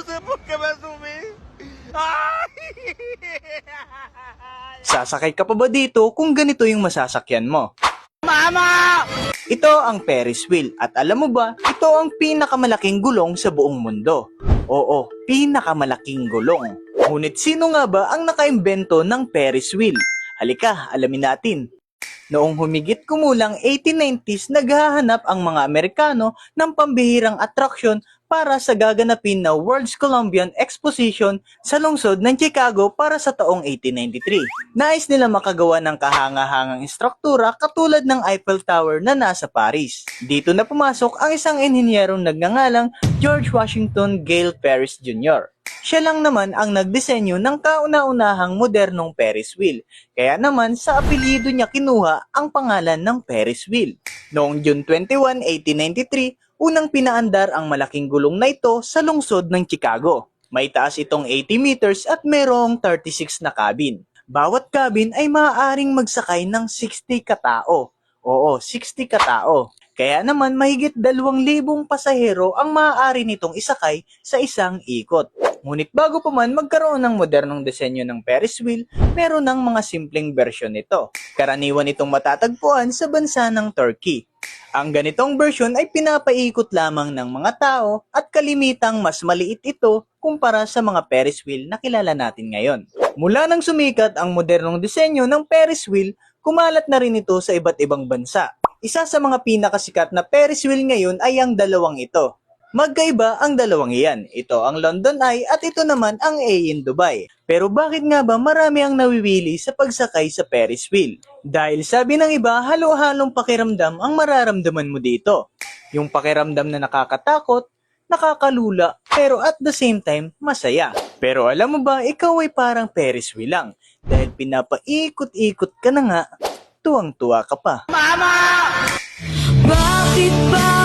sé por qué me subí. Ay! Sasakay ka pa ba dito kung ganito yung masasakyan mo? Mama! Ito ang Ferris wheel at alam mo ba, ito ang pinakamalaking gulong sa buong mundo. Oo, pinakamalaking gulong. Ngunit sino nga ba ang nakaimbento ng Ferris wheel? Halika, alamin natin. Noong humigit kumulang 1890s, naghahanap ang mga Amerikano ng pambihirang atraksyon para sa gaganapin na World's Columbian Exposition sa lungsod ng Chicago para sa taong 1893. Nais nila makagawa ng kahanga-hangang istruktura katulad ng Eiffel Tower na nasa Paris. Dito na pumasok ang isang inhinyerong nagngangalang George Washington Gale Ferris Jr. Siya lang naman ang nagdisenyo ng kauna-unahang modernong Ferris wheel. Kaya naman sa apelyido niya kinuha ang pangalan ng Ferris wheel. Noong June 21, 1893, unang pinaandar ang malaking gulong na ito sa lungsod ng Chicago. May taas itong 80 meters at merong 36 na cabin. Bawat cabin ay maaaring magsakay ng 60 katao. Oo, 60 katao. Kaya naman mahigit 2,000 pasahero ang maaari nitong isakay sa isang ikot. Ngunit bago pa man magkaroon ng modernong disenyo ng Ferris wheel, meron ng mga simpleng bersyon nito. Karaniwan itong matatagpuan sa bansa ng Turkey. Ang ganitong bersyon ay pinapaikot lamang ng mga tao at kalimitang mas maliit ito kumpara sa mga Ferris wheel na kilala natin ngayon. Mula nang sumikat ang modernong disenyo ng Ferris wheel, kumalat na rin ito sa iba't ibang bansa. Isa sa mga pinakasikat na Ferris wheel ngayon ay ang dalawang ito. Magkaiba ang dalawang iyan. Ito ang London Eye at ito naman ang A in Dubai. Pero bakit nga ba marami ang nawiwili sa pagsakay sa Ferris wheel? Dahil sabi ng iba, halo-halong pakiramdam ang mararamdaman mo dito. Yung pakiramdam na nakakatakot, nakakalula, pero at the same time, masaya. Pero alam mo ba, ikaw ay parang Ferris wheel lang. Dahil pinapaikot-ikot ka na nga, tuwang-tuwa ka pa. Mama! Bakit ba